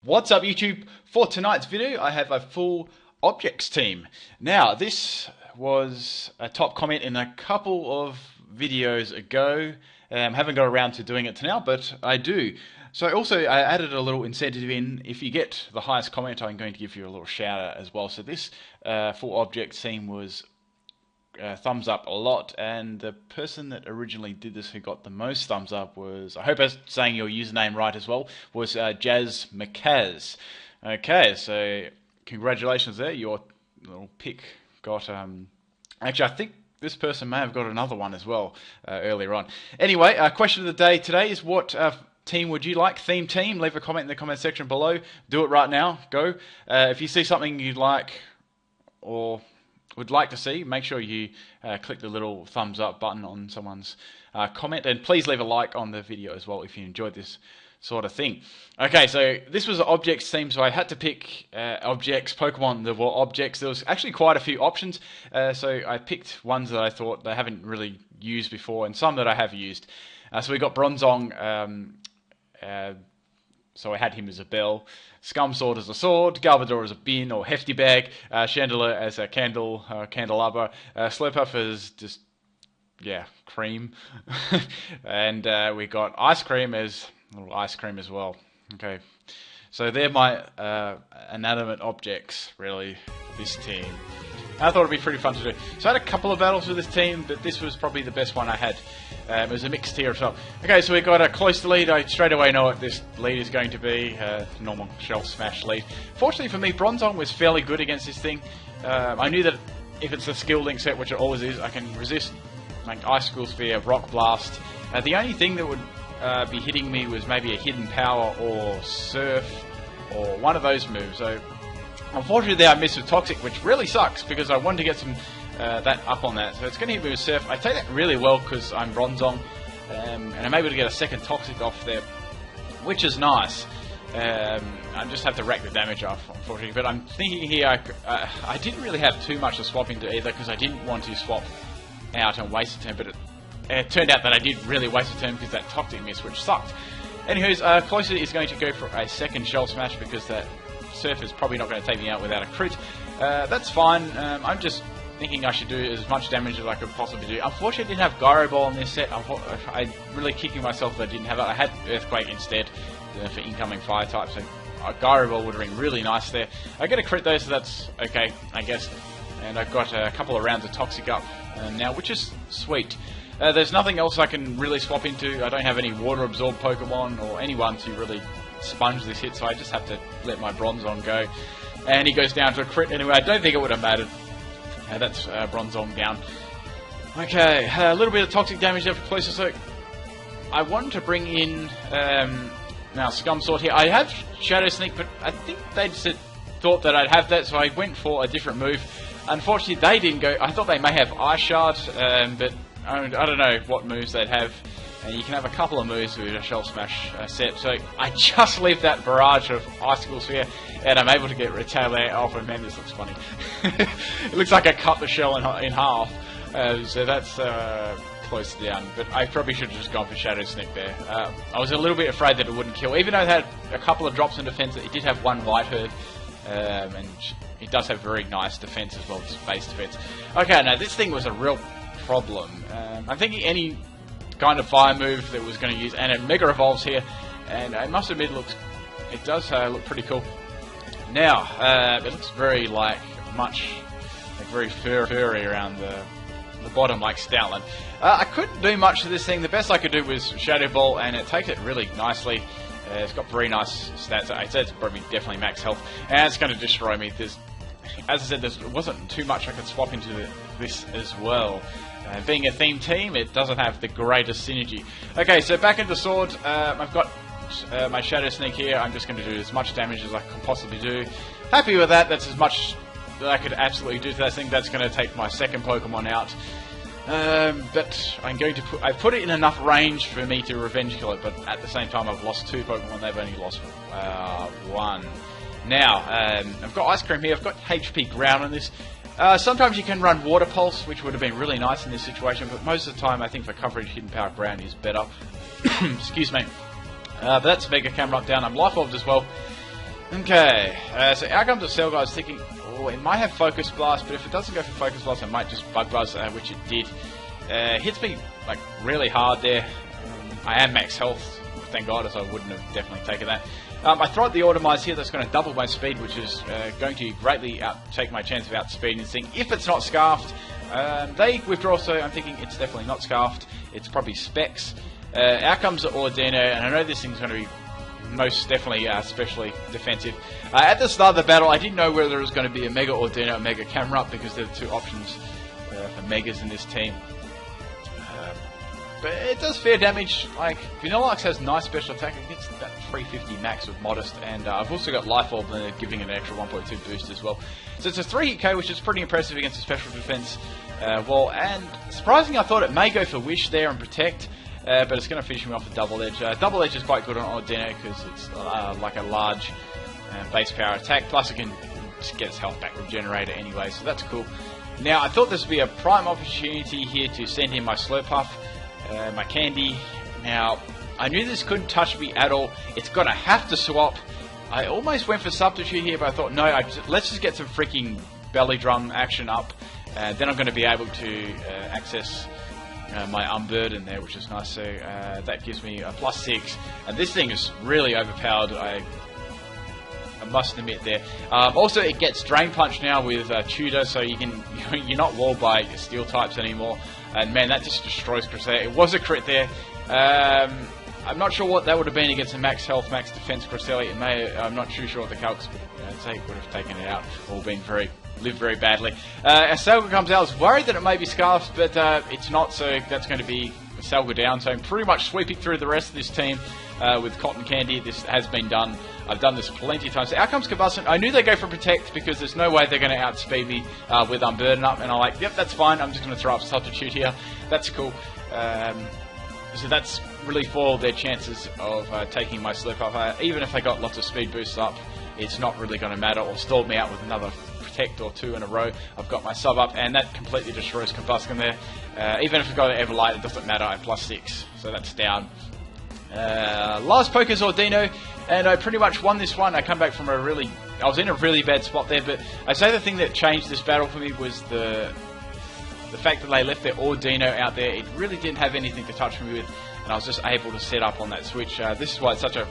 What's up YouTube? For tonight's video I have a full objects team. Now this was a top comment in a couple of videos ago. Haven't got around to doing it now, but I do. So also I added a little incentive in. If you get the highest comment, I'm going to give you a little shout out as well. So this full objects team was thumbs up a lot, and the person that originally did this who got the most thumbs up was, I hope I'm saying your username right as well, was Jazz McCaz. Okay, so congratulations there, your little pick got, actually I think this person may have got another one as well earlier on. Anyway, question of the day today is what team would you like? Theme team? Leave a comment in the comment section below. Do it right now, go. If you see something you'd like or would like to see, make sure you click the little thumbs up button on someone's comment, and please leave a like on the video as well if you enjoyed this sort of thing. Okay, so this was an objects theme, so I had to pick objects, Pokemon that were objects. There was actually quite a few options, so I picked ones that I thought they haven't really used before, and some that I have used. So we got Bronzong, so I had him as a bell, Scumsword as a sword, Garbodor as a bin or hefty bag, Chandelure as a candelabra, Slurpuff as just, yeah, cream, and we got Ice Cream as a little ice cream as well. Okay, so they're my inanimate objects, really, for this team. I thought it'd be pretty fun to do. So I had a couple of battles with this team, but this was probably the best one I had. It was a mixed tier as well. Okay, so we got a close lead. I straight away know what this lead is going to be. Normal Shell Smash lead. Fortunately for me, Bronzong was fairly good against this thing. I knew that if it's a skill link set, which it always is, I can resist like Ice School Sphere, Rock Blast. The only thing that would be hitting me was maybe a Hidden Power or Surf or one of those moves. So unfortunately there I missed with Toxic, which really sucks because I wanted to get some that up on that. So it's going to hit me with Surf. I take that really well because I'm Bronzong, and I'm able to get a second Toxic off there, which is nice. I just have to rack the damage off, unfortunately. But I'm thinking here, I didn't really have too much to swap into either because I didn't want to swap out and waste a turn, but it turned out that I did really waste a turn because that Toxic missed, which sucked. Anyways, Closer is going to go for a second Shell Smash because that Surf is probably not going to take me out without a crit. That's fine. I'm just thinking I should do as much damage as I could possibly do. Unfortunately, I didn't have Gyro Ball on this set. I'm really kicking myself that I didn't have it. I had Earthquake instead for incoming Fire type, so Gyro Ball would have been really nice there. I get a crit though, so that's okay, I guess. And I've got a couple of rounds of Toxic up now, which is sweet. There's nothing else I can really swap into. I don't have any Water Absorb Pokemon or anyone to really sponge this hit, so I just have to let my Bronzong go. And he goes down to a crit anyway. I don't think it would have mattered. That's Bronzong down. Okay, a little bit of Toxic damage there for Closer. So I wanted to bring in now Scumsword here. I have Shadow Sneak, but I think they just thought that I'd have that, so I went for a different move. Unfortunately, they didn't go. I thought they may have Ice Shard, but I don't know what moves they'd have. And you can have a couple of moves with a Shell Smash set. So I just leave that barrage of Icicle Sphere, and I'm able to get Retaliate off. And man, this looks funny. It looks like I cut the shell in half. So that's close down. But I probably should have just gone for Shadow Sneak there. I was a little bit afraid that it wouldn't kill. Even though it had a couple of drops in defense, it did have one Whiteherd. And it does have very nice defense as well, just base defense. Okay, now this thing was a real problem. I'm thinking any kind of fire move that was going to use, and it Mega Evolves here, and I must admit it does look pretty cool. Now, it looks very very furry around the bottom like Stoutland. I couldn't do much to this thing. The best I could do was Shadow Ball, and it takes it really nicely. It's got very nice stats. I said it's probably definitely max health, and it's going to destroy me. As I said, there wasn't too much I could swap into this as well. Being a theme team, it doesn't have the greatest synergy. Okay, so back into Sword. I've got my Shadow Sneak here. I'm just going to do as much damage as I can possibly do. Happy with that. That's as much that I could absolutely do to that thing. That's going to take my second Pokemon out. But I'm going to I've put it in enough range for me to revenge kill it, but at the same time I've lost two Pokemon. They've only lost one. Now, I've got Ice Cream here. I've got HP Ground on this. Sometimes you can run Water Pulse, which would have been really nice in this situation, but most of the time I think for coverage, Hidden Power Ground is better. Excuse me. But that's Mega Camerupt down. I'm Life Orbed as well. Okay, so outcomes of Cell Guy, I was thinking, oh, it might have Focus Blast, but if it doesn't go for Focus Blast, it might just Bug Buzz, which it did. Hits me like really hard there. I am max health, thank God, as I wouldn't have definitely taken that. I throw out the Automize here, that's going to double my speed, which is going to greatly take my chance of outspeeding this thing. If it's not Scarfed, they withdraw, so I'm thinking it's definitely not Scarfed, it's probably Specs. Out comes Ordino, and I know this thing's going to be most definitely especially defensive. At the start of the battle, I didn't know whether it was going to be a Mega Ordino or Mega Camerupt, because they're the two options for Megas in this team. But it does fair damage. Like, Vanillux has nice special attack. It gets that 350 max with Modest, and I've also got Life Orb giving it an extra 1.2 boost as well. So it's a 3-hit KO, which is pretty impressive against a special defense wall. And surprisingly, I thought it may go for Wish there and Protect, but it's going to finish me off with Double Edge. Double Edge is quite good on Ordino because it's like a large base power attack. Plus, it can just get its health back regenerator anyway, so that's cool. Now, I thought this would be a prime opportunity here to send in my Slurpuff. My Candy. Now, I knew this couldn't touch me at all. It's gonna have to swap. I almost went for Substitute here, but I thought, no, let's just get some freaking Belly Drum action up. Then I'm going to be able to access my Unburden there, which is nice. So that gives me a +6. And this thing is really overpowered, I must admit there. Also, it gets Drain Punch now with Tutor, so you're not walled by Steel types anymore. And man, that just destroys Cresselia. It was a crit there. I'm not sure what that would have been against a max health, max defense Cresselia. I'm not too sure what the calcs would say. Would have taken it out or lived very badly. As Selga comes out, I was worried that it may be Scarfed, but it's not. So that's going to be Selga down. So I'm pretty much sweeping through the rest of this team with Cotton Candy. This has been done. I've done this plenty of times. So out comes Combustion. I knew they'd go for Protect because there's no way they're going to outspeed me with Unburden up. And I'm like, yep, that's fine. I'm just going to throw up Substitute here. That's cool. So that's really foiled their chances of taking my Slurpuff. Even if they got lots of speed boosts up, it's not really going to matter. Or stalled me out with another Protect or two in a row. I've got my sub up, and that completely destroys Combustion there. Even if I got an Everlight, it doesn't matter. I have +6, so that's down. Last Poker's Ordino, and I pretty much won this one. I come back from I was in a really bad spot there, but I say the thing that changed this battle for me was the fact that they left their Ordino out there. It really didn't have anything to touch me with, and I was just able to set up on that switch. This is why it's such a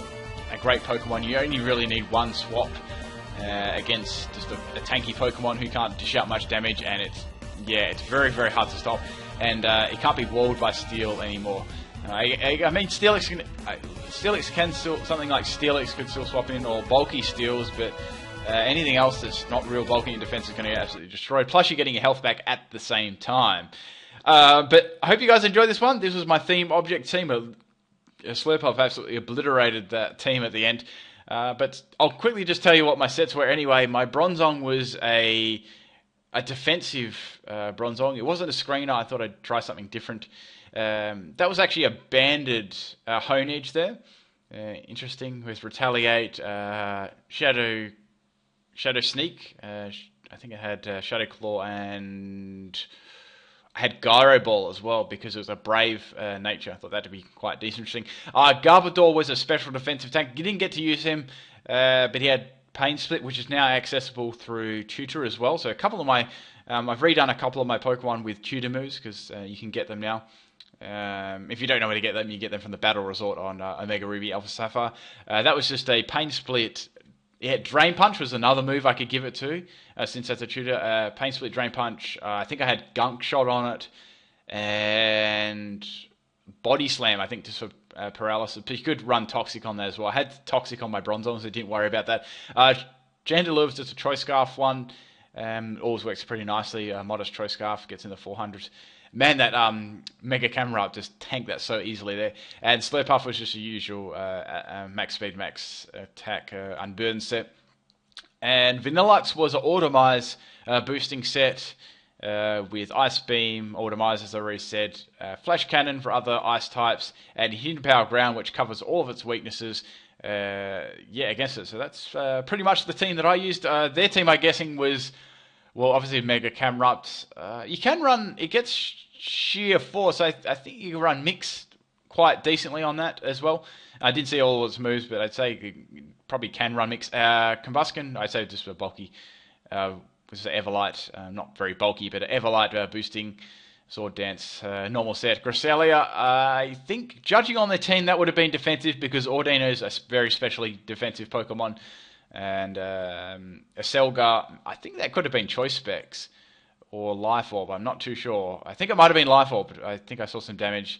great Pokemon. You only really need one swap against just a tanky Pokemon who can't dish out much damage, and it's very, very hard to stop, and it can't be walled by Steel anymore. I mean, Steelix can still, something like Steelix could still swap in, or bulky Steels, but anything else that's not real bulky in defense is going to get absolutely destroyed. Plus, you're getting your health back at the same time. But I hope you guys enjoyed this one. This was my theme object team. Slurpuff absolutely obliterated that team at the end. But I'll quickly just tell you what my sets were anyway. My Bronzong was a defensive Bronzong. It wasn't a screener. I thought I'd try something different. That was actually a banded Honedge there. Interesting, with Retaliate, Shadow Sneak. I think I had Shadow Claw, and I had Gyro Ball as well because it was a brave nature. I thought that'd be quite interesting. Garbodor was a special defensive tank. You didn't get to use him, but he had Pain Split, which is now accessible through Tutor as well. So a couple of my, I've redone a couple of my Pokemon with Tutor moves because you can get them now. If you don't know where to get them, you get them from the Battle Resort on Omega Ruby Alpha Sapphire. That was just a Pain Split. Yeah, Drain Punch was another move I could give it to, since that's a tutor. Pain Split, Drain Punch. I think I had Gunk Shot on it, and Body Slam, I think, just for paralysis. But you could run Toxic on that as well. I had Toxic on my Bronzong, so I didn't worry about that. Chandelure was just a Choice Scarf one. Always works pretty nicely. Modest Choice Scarf gets in the 400s. Man, that Mega Camerupt just tanked that so easily there. And Slurpuff was just a usual max speed, max attack, Unburden set. And Vanillux was an Automize boosting set with Ice Beam, Automize, as I already said, Flash Cannon for other ice types, and Hidden Power Ground, which covers all of its weaknesses. Against it. So that's pretty much the team that I used. Their team, I'm guessing, was, well, obviously Mega Camerupt. You can run, it gets sheer force. I think you can run mixed quite decently on that as well. I didn't see all of its moves, but I'd say probably can run mix. Combustion, I'd say just for bulky. This is Everlight, not very bulky, but Everlight boosting. Sword Dance, normal set. Cresselia, I think, judging on their team, that would have been defensive because Ordino's a very specially defensive Pokemon. And Aselgar, I think that could have been Choice Specs or Life Orb. I'm not too sure. I think it might have been Life Orb, but I think I saw some damage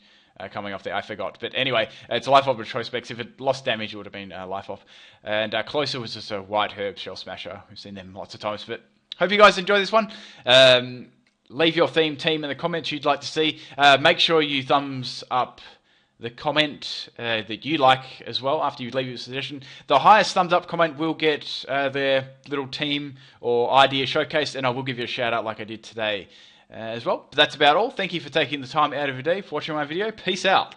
coming off there. I forgot. But anyway, it's Life Orb with Choice Specs. If it lost damage, it would have been Life Orb. And Closer was just a White Herb Shell Smasher. We've seen them lots of times. But hope you guys enjoy this one. Leave your team in the comments you'd like to see. Make sure you thumbs up the comment that you like as well after you leave your suggestion. The highest thumbs up comment will get their little team or idea showcased, and I will give you a shout out like I did today as well. But that's about all. Thank you for taking the time out of your day for watching my video. Peace out.